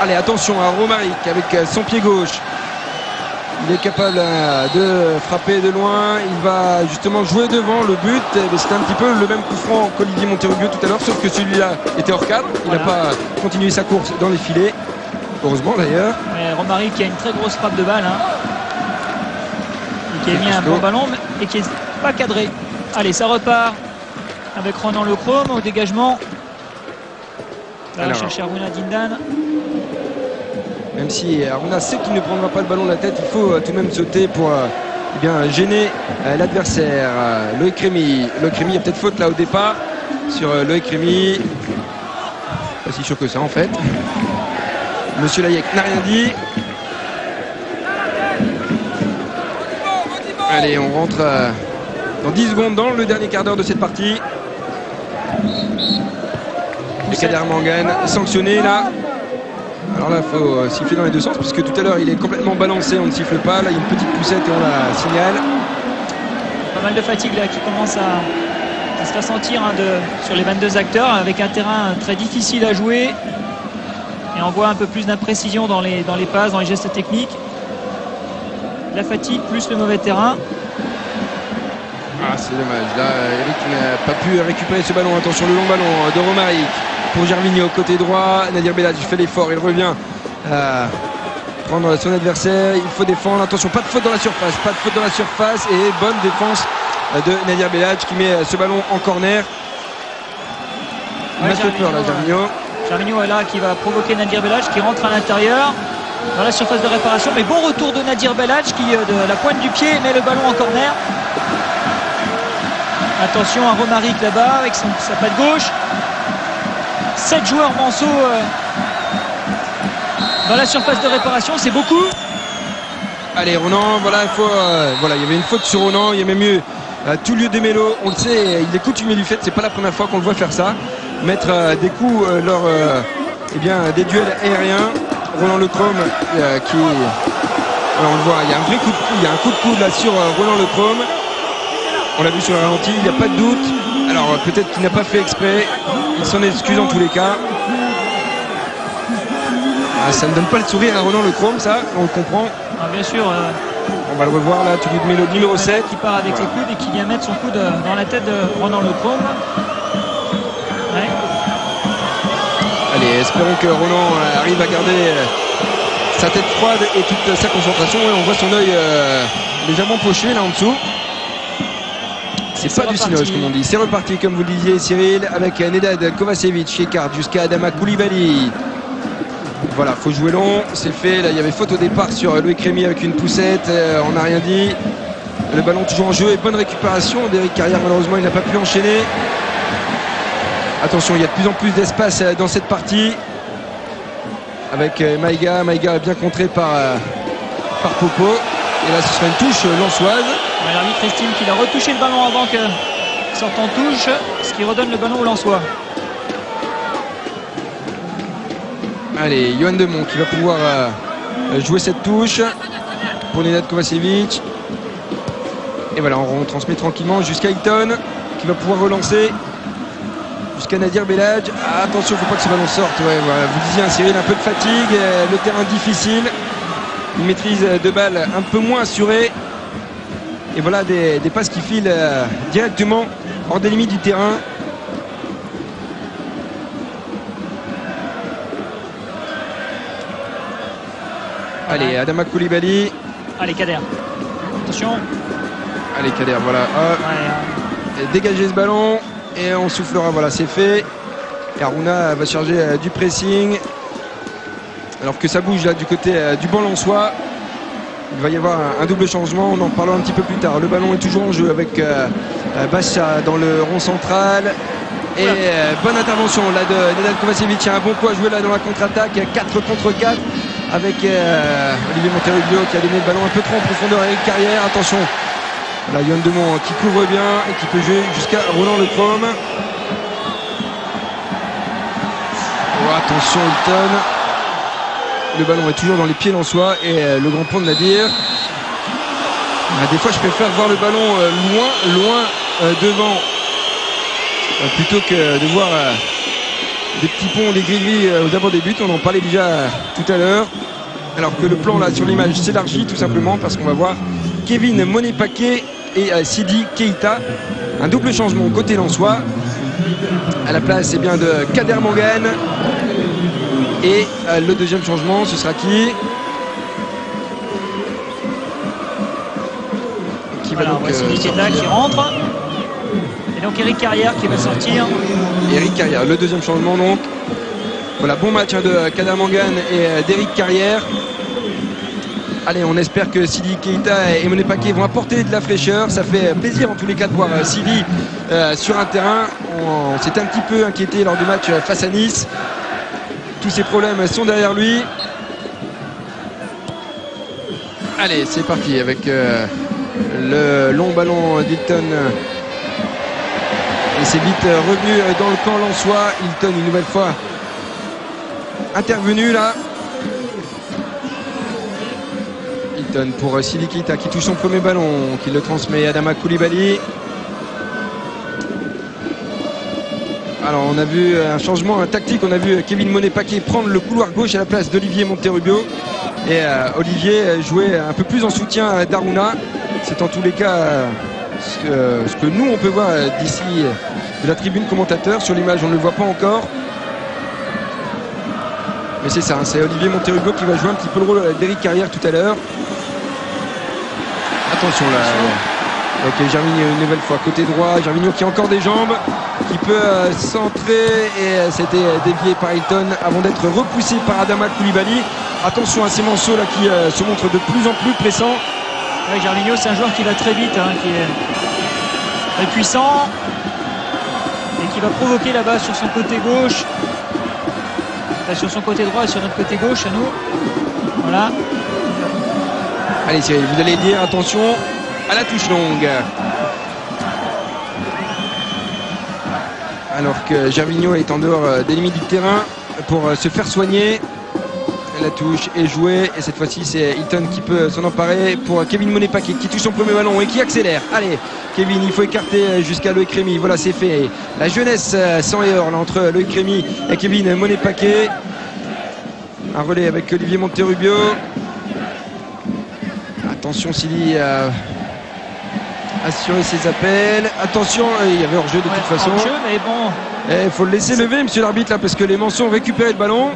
Allez, attention à Romaric avec son pied gauche. Il est capable de frapper de loin. Il va justement jouer devant le but. C'était un petit peu le même coup franc qu'Olivier Monterrubio tout à l'heure, sauf que celui-là était hors cadre. Il n'a pas continué sa course dans les filets. Heureusement d'ailleurs. Romaric qui a une très grosse frappe de balle. Hein. Et qui a mis un bon ballon et qui n'est pas cadré. Allez, ça repart. Avec Ronan Lechrome au dégagement. Là, on va chercher Aruna Dindan. Même si Aruna sait qu'il ne prendra pas le ballon de la tête, il faut tout de même sauter pour eh bien, gêner l'adversaire. Loïc Rémy. Loïc Rémy, il y a peut-être faute là au départ sur Loïc Rémy. Pas si chaud que ça en fait. Monsieur Layek n'a rien dit. Allez, on rentre dans 10 secondes dans le dernier quart d'heure de cette partie. Et Kader Mangane sanctionné là. Alors là, il faut siffler dans les deux sens puisque tout à l'heure il est complètement balancé, on ne siffle pas. Là, il y a une petite poussette et on la signale. Pas mal de fatigue là qui commence à se faire sentir hein, sur les 22 acteurs avec un terrain très difficile à jouer. Et on voit un peu plus d'imprécision dans les passes, dans les gestes techniques. La fatigue plus le mauvais terrain. Ah, c'est dommage. Là, Eric n'a pas pu récupérer ce ballon. Attention, le long ballon de Romaric pour Gervinho, côté droit. Nadir Belhadj fait l'effort, il revient prendre son adversaire. Il faut défendre. Attention, pas de faute dans la surface. Pas de faute dans la surface. Et bonne défense de Nadir Belhadj qui met ce ballon en corner. Il m'a fait peur là, Gervinho. Gervinho est là qui va provoquer Nadir Belhadj qui rentre à l'intérieur dans la surface de réparation. Mais bon retour de Nadir Belhadj qui de la pointe du pied met le ballon en corner. Attention à Romaric là-bas avec sa patte gauche. 7 joueurs Manceau dans la surface de réparation, c'est beaucoup. Allez, Ronan, voilà, il y avait une faute sur Ronan. Il y a même eu Tullio De Melo, on le sait, il est coutumier du fait, c'est pas la première fois qu'on le voit faire ça. Mettre des coups lors des duels aériens. Roland Lechrome qui... Alors on le voit, il y a un vrai coup de coude, il y a un coup de coude là sur Roland Lechrome. On l'a vu sur le ralenti, il n'y a pas de doute. Alors peut-être qu'il n'a pas fait exprès. Il s'en excuse en tous les cas. Ah, ça ne donne pas le sourire à Roland Lechrome, ça, on le comprend. Ah, bien sûr. On va le revoir là, Tullio De Melo, numéro 7. Qui part avec les coudes et qui vient mettre son coude dans la tête de Roland Lechrome. Ouais. Allez, espérons que Roland arrive à garder sa tête froide et toute sa concentration. Et on voit son œil légèrement poché là en dessous. C'est pas du cinoche comme on dit. C'est reparti comme vous le disiez Cyril avec Nedad Kovacevic qui écarte jusqu'à Adama Koulibaly. Voilà, faut jouer long, c'est fait. Là il y avait faute au départ sur Loïc Rémy avec une poussette, on n'a rien dit. Le ballon toujours en jeu et bonne récupération d'Eric Carrière, malheureusement il n'a pas pu enchaîner. Attention, il y a de plus en plus d'espace dans cette partie. Avec Maïga est bien contré par Popo. Et là ce sera une touche lensoise. L'arbitre estime qu'il a retouché le ballon avant que sorte en touche, ce qui redonne le ballon au Lensois. Allez, Yohan Demont qui va pouvoir jouer cette touche pour Nedad Kovacevic. Et voilà, on transmet tranquillement jusqu'à Ayton qui va pouvoir relancer jusqu'à Nadir Belhadj. Ah, attention, il ne faut pas que ce ballon sorte. Ouais, voilà. Vous disiez un Cyril, un peu de fatigue, le terrain difficile, une maîtrise de balle un peu moins assurée. Et voilà des passes qui filent directement hors des limites du terrain. Allez, Adama Koulibaly. Allez, Kader. Attention. Allez, Kader, voilà. Dégagez ce ballon. Et on soufflera, voilà, c'est fait. Et Aruna va charger du pressing. Alors que ça bouge là du côté du banc lensois. Il va y avoir un double changement, on en parlera un petit peu plus tard. Le ballon est toujours en jeu avec Bacha dans le rond central. Et bonne intervention là de Nedad Kovacevic. Il y a un bon coup à jouer là dans la contre-attaque. 4 contre 4 avec Olivier Monteruglio qui a donné le ballon un peu trop en profondeur à Eric Carrière. Attention, là Yohan Demont qui couvre bien et qui peut jouer jusqu'à Roland Lechrome. Oh, attention Hilton. Le ballon est toujours dans les pieds lensois et le grand pont de Nadir. Des fois je préfère voir le ballon loin devant plutôt que de voir des petits ponts, des gris-gris aux abords des buts. On en parlait déjà tout à l'heure. Alors que le plan là sur l'image s'élargit tout simplement parce qu'on va voir Kevin Monet-Paquet et Sidi Keita. Un double changement côté lensois. À la place bien de Kader Mangane. Et le deuxième changement, ce sera qui va donc Keita qui rentre. Et donc Eric Carrière qui va sortir. Eric Carrière, le deuxième changement donc. Voilà, bon match de Kader Mangane et d'Eric Carrière. Allez, on espère que Sidi Keita et Monet Paquet vont apporter de la fraîcheur. Ça fait plaisir en tous les cas de voir Sidi sur un terrain. On s'était un petit peu inquiété lors du match face à Nice. Tous ces problèmes sont derrière lui. Allez, c'est parti avec le long ballon d'Hilton. Et c'est vite revenu dans le camp lensois. Hilton une nouvelle fois intervenu là. Hilton pour Sidi Keita qui touche son premier ballon, qui le transmet à Adama Koulibaly. Alors on a vu un changement tactique, on a vu Kevin Monet Paquet prendre le couloir gauche à la place d'Olivier Monterrubio. Et Olivier jouait un peu plus en soutien d'Aruna. C'est en tous les cas ce que nous on peut voir d'ici de la tribune commentateur. Sur l'image on ne le voit pas encore. Mais c'est ça, hein, c'est Olivier Monterubio qui va jouer un petit peu le rôle d'Éric Carrière tout à l'heure. Attention là, avec Gervinho une nouvelle fois côté droit. Gervinho qui a encore des jambes, qui peut centrer, et c'était dévié par Hilton avant d'être repoussé par Adama Koulibaly. Attention à ces Manceau là qui se montrent de plus en plus pressants. Ouais, Gervinho c'est un joueur qui va très vite, hein, qui est très puissant et qui va provoquer là-bas sur son côté gauche. Sur son côté droit et sur notre côté gauche à nous. Voilà. Allez Cyril, vous allez dire attention à la touche longue. Alors que Gervinho est en dehors des limites du terrain pour se faire soigner. La touche est jouée et cette fois-ci c'est Hilton qui peut s'en emparer pour Kevin Monet Paquet qui touche son premier ballon et qui accélère. Allez Kevin, il faut écarter jusqu'à Loïc Rémy. Voilà, c'est fait. La jeunesse sans et hors là, entre Loïc Rémy et Kevin Monet Paquet. Un relais avec Olivier Monterubio. Attention Sidi à assurer ses appels. Attention, il y avait hors-jeu de toute façon. Hors-jeu, mais bon. Il faut le laisser lever monsieur l'arbitre là parce que les Manceaux ont récupéré le ballon.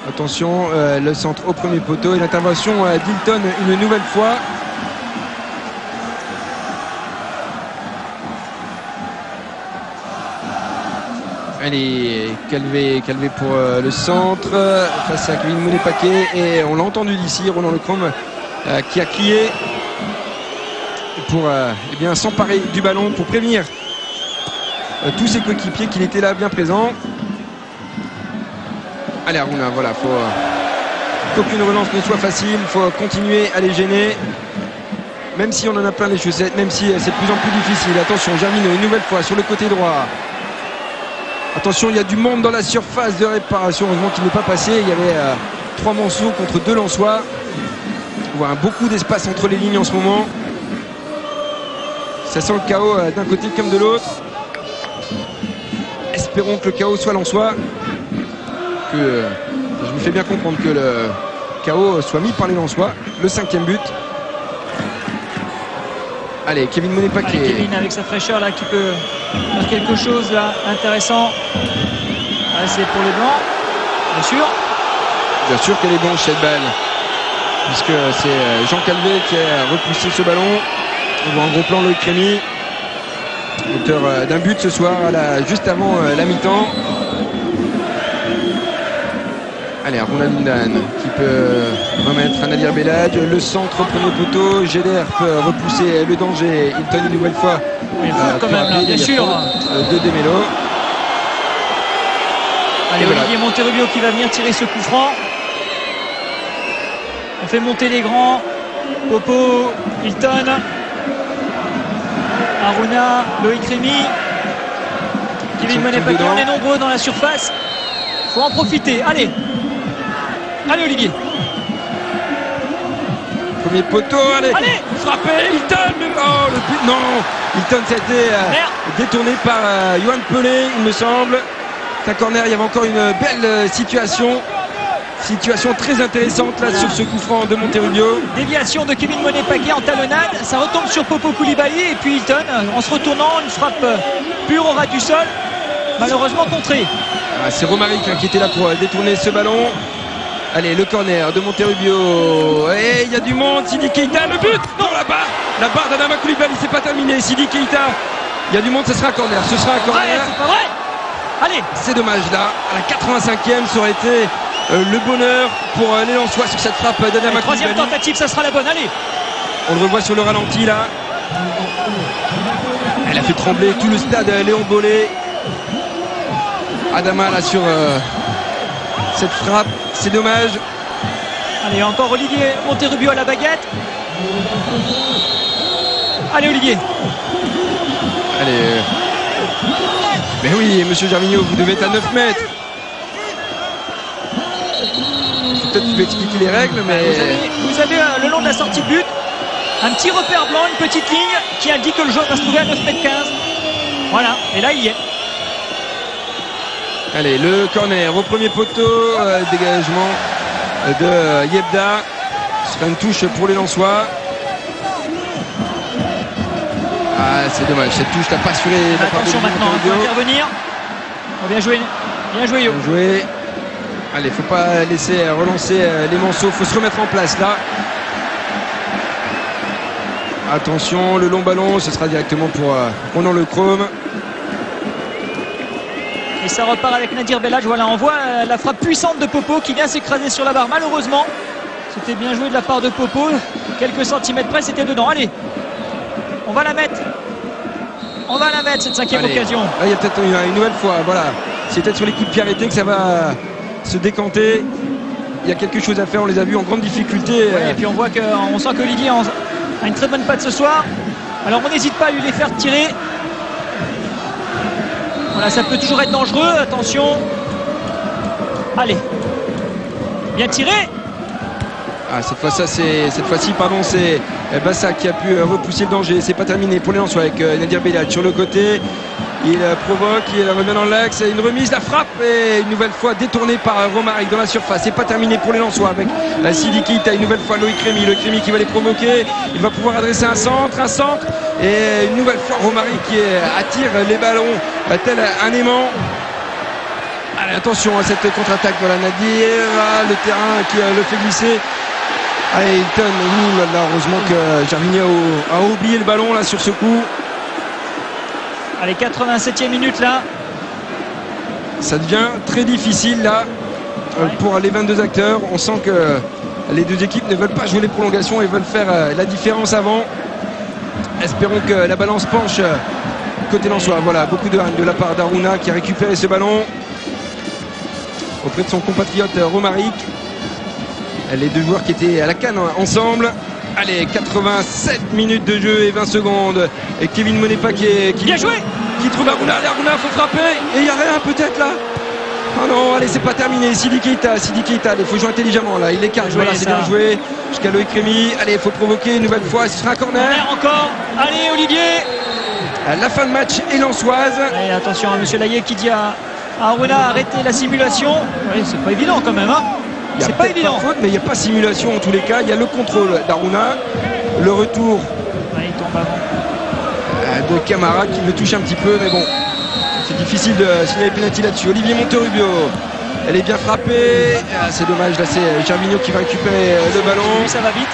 Attention, le centre au premier poteau et l'intervention d'Hilton une nouvelle fois. Allez, Calvé pour le centre face à Kevin Monet Paquet et on l'a entendu d'ici, Roland Lecombe qui a crié pour eh bien s'emparer du ballon pour prévenir tous ses coéquipiers qu'il était là bien présent. Allez Aruna, voilà, faut qu'aucune relance ne soit facile, il faut continuer à les gêner, même si on en a plein les chaussettes, même si c'est de plus en plus difficile. Attention, Gervinho une nouvelle fois sur le côté droit. Attention, il y a du monde dans la surface de réparation, heureusement qu'il n'est pas passé. Il y avait 3 Manceaux contre 2 Lensois. On voit beaucoup d'espace entre les lignes en ce moment. Ça sent le chaos d'un côté comme de l'autre. Espérons que le chaos soit Lensois. Que je me fais bien comprendre que le chaos soit mis par les Lensois. Le 5e but. Allez, Kevin Monet Paquet. Allez, Kevin avec sa fraîcheur là qui peut faire quelque chose là intéressant. Ah, c'est pour les Blancs, bien sûr. Bien sûr qu'elle est blanche cette balle. Puisque c'est Jean Calvé qui a repoussé ce ballon. On voit en gros plan Loïc Rémy, auteur d'un but ce soir juste avant la mi-temps. Allez, Ronald Ndan qui peut remettre un Nadir Belhadj. Le centre au premier poteau. Géder peut repousser le danger. Hilton une nouvelle fois. Mais quand même, là, bien sûr. De Demelo. Allez, Olivier Monterubio qui va venir tirer ce coup franc. On fait monter les grands. Popo, Hilton, Aruna, Loïc Rémy, Kevin Monet Paquet. On est nombreux dans la surface. Il faut en profiter. Allez. Allez Olivier. Premier poteau, allez, frappé, Hilton, oh le but, non, Hilton ça a été détourné par Yoann Pelé il me semble. C'est un corner, il y avait encore une belle situation très intéressante là sur ce coup franc de Monterubio. Déviation de Kevin Monet Paquet en talonnade, ça retombe sur Popo Koulibaly et puis Hilton en se retournant, une frappe pure au ras du sol, malheureusement contrée. C'est Romaric qui était là pour détourner ce ballon. Allez, le corner de Monterubio. Et il y a du monde. Sidi Keita, le but. Non, la barre d'Adama Koulibaly, c'est pas terminé. Sidi Keita, il y a du monde, ce sera un corner. Ce sera un corner. Ouais, c'est pas vrai. Allez. C'est dommage là. À la 85e, ça aurait été le bonheur pour les Lensois sur cette frappe d'Adama. Troisième tentative, ça sera la bonne. Allez. On le revoit sur le ralenti là. Elle a fait trembler tout le stade Léon Bollé. Adama là sur cette frappe, c'est dommage. Allez, encore Olivier Monterrubio à la baguette. Allez Olivier. Allez. Mais oui, monsieur Gervinho, vous devez être à 9 mètres. Peut-être qu'il peut expliquer les règles, mais... Vous avez le long de la sortie de but un petit repère blanc, une petite ligne qui indique que le joueur va se trouver à 9 mètres 15. Voilà, et là il y est. Allez, le corner au premier poteau, dégagement de Yebda. Ce sera une touche pour les Lensois. Ah, c'est dommage, cette touche n'a pas assuré. Attention maintenant, il faut intervenir. Oh, bien joué, Yo. Bien joué. Allez, faut pas laisser relancer les Manceaux, faut se remettre en place là. Attention, le long ballon, ce sera directement pour Ronan Le Chrome. Et ça repart avec Nadir Bellage. Voilà, on voit la frappe puissante de Popo qui vient s'écraser sur la barre. Malheureusement, c'était bien joué de la part de Popo. Quelques centimètres près, c'était dedans. Allez, on va la mettre. On va la mettre, cette cinquième occasion. Là, il y a peut-être une nouvelle fois. Voilà, c'est peut-être sur les coups de pied arrêtés que ça va se décanter. Il y a quelque chose à faire. On les a vus en grande difficulté. Ouais, et puis on sent que Olivier a une très bonne patte ce soir. Alors on n'hésite pas à lui les faire tirer. Voilà, ça peut toujours être dangereux. Attention. Allez. Bien tiré. Ah, cette fois-ci, c'est Bassa qui a pu repousser le danger. C'est pas terminé pour les Lensois avec Nadir Bellage sur le côté. Il provoque, il remet dans l'axe, une remise, la frappe et une nouvelle fois détournée par Romaric dans la surface. C'est pas terminé pour les Lensois avec Sidi Keita, une nouvelle fois Loïc Rémy qui va les provoquer. Il va pouvoir adresser un centre et une nouvelle fois Romaric qui attire les ballons tel un aimant. Allez, attention à cette contre-attaque. Voilà, Nadir, le terrain qui le fait glisser. Allez, Hilton, là, heureusement que Gervinho a oublié le ballon là sur ce coup. Allez, 87e minute là. Ça devient très difficile là pour les 22 acteurs. On sent que les deux équipes ne veulent pas jouer les prolongations et veulent faire la différence avant. Espérons que la balance penche côté Lensois. Voilà, beaucoup de la part d'Aruna qui a récupéré ce ballon auprès de son compatriote Romaric. Les deux joueurs qui étaient à la canne ensemble. Allez, 87 minutes de jeu et 20 secondes. Et Kevin Monepa qui trouve Aruna. Allez, Aruna, faut frapper. Et il n'y a rien peut-être là. Oh non, allez, c'est pas terminé. Sidi Keita, il faut jouer intelligemment là. Il écarte, voilà, c'est bien joué. Jusqu'à Loïc Rémy. Allez, il faut provoquer une nouvelle fois. Ce sera un corner. Encore. Allez, Olivier. La fin de match est lensoise. Et attention à monsieur Laillé qui dit à Aruna arrêtez la simulation. Oui, c'est pas évident quand même, hein. C'est pas évident. Faute, mais il n'y a pas simulation en tous les cas. Il y a le contrôle d'Aruna, le retour il tombe avant. de Camara qui le touche un petit peu, mais bon, c'est difficile de signaler penalty là-dessus. Olivier Monterrubio, elle est bien frappée. C'est dommage, là c'est Gervinho qui va récupérer le ballon. Ça va vite.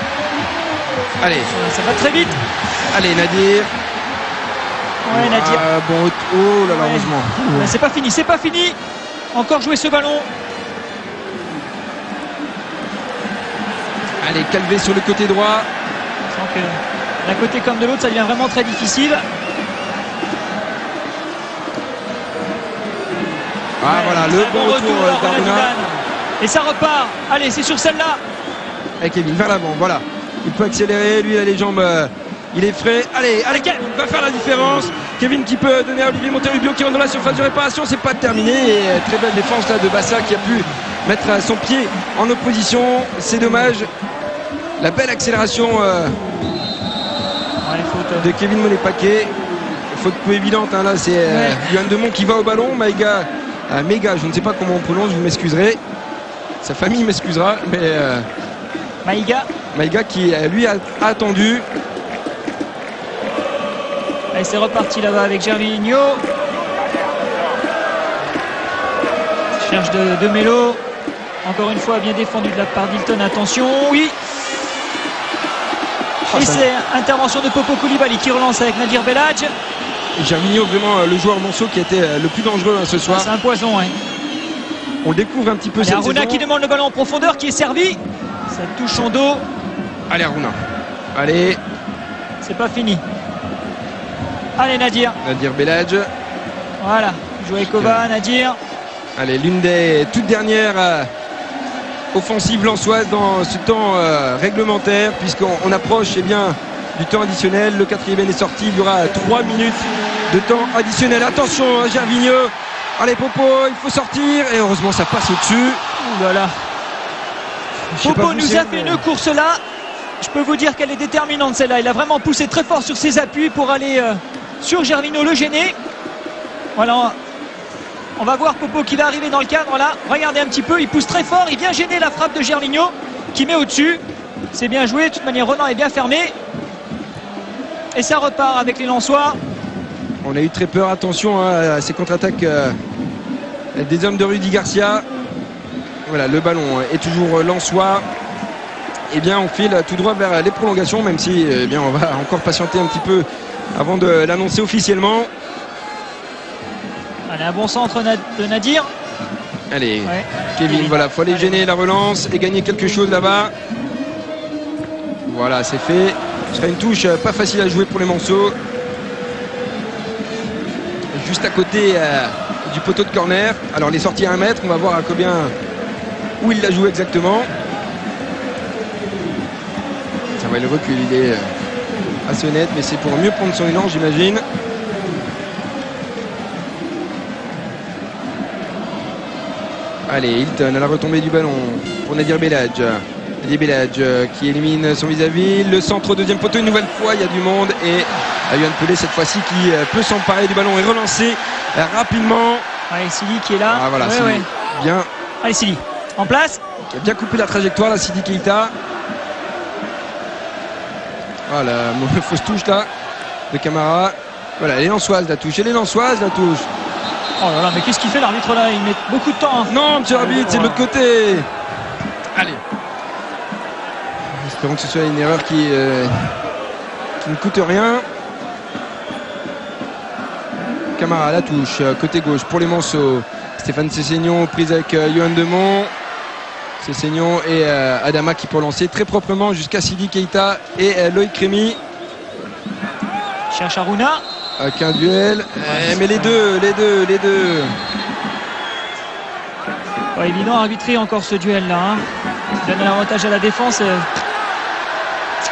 Allez. Ça va très vite. Allez, Nadir. Ouais, Nadir. Bon, oh là là, heureusement. C'est pas fini. Encore jouer ce ballon. Allez, Calvé sur le côté droit. Je sens que d'un côté comme de l'autre, ça devient vraiment très difficile. Voilà, le bon retour d'Aruna. Et ça repart. Allez, c'est sur celle-là. Et Kevin vers l'avant, voilà. Il peut accélérer, lui il a les jambes, il est frais. Allez, Kevin va faire la différence. Kevin qui peut donner à Olivier Monterrubio qui rentre dans la surface de réparation. C'est pas terminé. Et très belle défense là de Bassa qui a pu mettre son pied en opposition. C'est dommage. La belle accélération de Kevin Monet-Paquet. Faute peu évidente, hein, là c'est Yohan Demont qui va au ballon. Méga, je ne sais pas comment on prononce, vous m'excuserez. Sa famille m'excusera, mais Maïga qui lui a attendu. Allez, c'est reparti là-bas avec Gervinho. Cherche de Melo. Encore une fois bien défendu de la part d'Hilton. Attention, oui. Et c'est intervention de Popo Koulibaly qui relance avec Nadir Bellage. Gervinho, vraiment le joueur Monceau qui a été le plus dangereux ce soir. C'est un poison, hein. On le découvre un petit peu. Allez, Harouna qui demande le ballon en profondeur, qui est servi. Ça touche en dos. Allez Harouna. Allez. C'est pas fini. Allez Nadir. Nadir Belhadj. Voilà. Joekova, Nadir. Allez, l'une des toutes dernières offensives lensoises dans ce temps réglementaire, puisqu'on approche bien du temps additionnel. Le quatrième est sorti. Il y aura 3 minutes de temps additionnel. Attention, Gervinho. Allez Popo, il faut sortir. Et heureusement, ça passe au-dessus. Ouh là là. Popo nous a fait une course là. Je peux vous dire qu'elle est déterminante celle-là. Il a vraiment poussé très fort sur ses appuis pour aller sur Gervinho, le gêner. Voilà. On va voir Popo qui va arriver dans le cadre là. Regardez un petit peu, il pousse très fort. Il vient gêner la frappe de Gervinho qui met au-dessus. C'est bien joué. De toute manière, Ronan est bien fermé. Et ça repart avec les Lensois. On a eu très peur. Attention à ces contre-attaques des hommes de Rudy Garcia. Voilà, le ballon est toujours lensois. Eh bien, on file tout droit vers les prolongations, même si eh bien, on va encore patienter un petit peu avant de l'annoncer officiellement. Allez, un bon centre de Nadir. Allez, ouais. Kevin, voilà, il faut aller gêner la relance et gagner quelque chose là-bas. Voilà, c'est fait. Ce sera une touche pas facile à jouer pour les Monceaux. Juste à côté du poteau de corner. Alors, les sorties à 1 mètre, on va voir à combien, où il l'a joué exactement. Ça va, le recul, il est assez honnête, mais c'est pour mieux prendre son élan, j'imagine. Allez, Hilton à la retombée du ballon pour Nadir Belhadj. Nadir Belhadj qui élimine son vis-à-vis. Le centre au deuxième poteau, une nouvelle fois, il y a du monde. Et Yohan Pelé cette fois-ci qui peut s'emparer du ballon et relancer rapidement. Allez, Sidi qui est là. Ah voilà, ouais, Sidi. Ouais. Bien. Allez, Sidi, en place. Qui a bien coupé la trajectoire, là, Sidi Keita. Voilà, fausse touche là de Camara. Voilà, les Lensoises la touche. Et les Lensoises la touche. Oh là là, mais qu'est-ce qu'il fait l'arbitre là? Il met beaucoup de temps. Hein. Non, monsieur l'arbitre, c'est de l'autre côté. Allez. Espérons que ce soit une erreur qui ne coûte rien. Camara à la touche, côté gauche pour les Monceaux. Stéphane Cessignon prise avec Yohan Demont. Cessignon et Adama qui peut lancer très proprement jusqu'à Sidi Keita et Loïc Rémy. Cherche Harouna. Avec un duel. Mais les deux. Pas évident à arbitrer encore ce duel là. Hein. Donne l'avantage à la défense.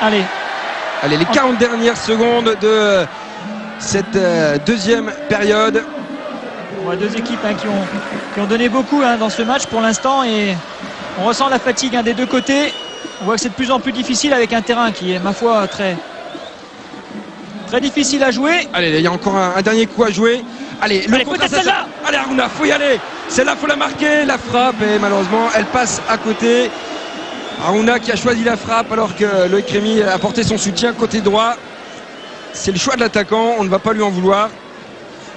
Allez. Allez, les 40 dernières secondes de cette deuxième période. On voit deux équipes hein, qui ont donné beaucoup hein, dans ce match pour l'instant et on ressent la fatigue hein, des deux côtés. On voit que c'est de plus en plus difficile avec un terrain qui est, ma foi, très difficile à jouer. Allez, il y a encore un dernier coup à jouer. Allez, le contre celle-là. Allez, Harouna, faut y aller. Celle-là, faut la marquer. La frappe, et malheureusement, elle passe à côté. Harouna qui a choisi la frappe alors que Loïc Rémy a apporté son soutien côté droit. C'est le choix de l'attaquant, on ne va pas lui en vouloir.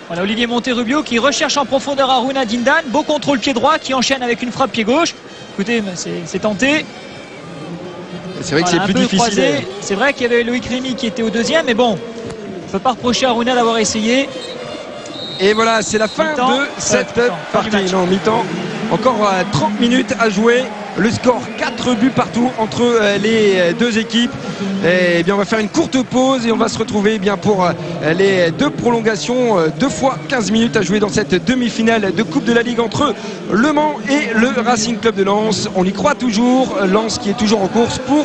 Voilà, Olivier Monterrubio qui recherche en profondeur Harouna Dindan. Beau contrôle pied droit qui enchaîne avec une frappe pied gauche. Écoutez, c'est tenté. C'est vrai que c'est plus difficile. C'est vrai qu'il y avait Loïc Rémy qui était au deuxième, mais bon, on ne peut pas reprocher à Harouna d'avoir essayé. Et voilà, c'est la fin de cette partie. Non, mi-temps. Encore 30 minutes à jouer. Le score 4 buts partout entre les deux équipes. Et bien on va faire une courte pause et on va se retrouver bien pour les deux prolongations. 2 fois 15 minutes à jouer dans cette demi-finale de Coupe de la Ligue entre Le Mans et le Racing Club de Lens. On y croit toujours. Lens qui est toujours en course pour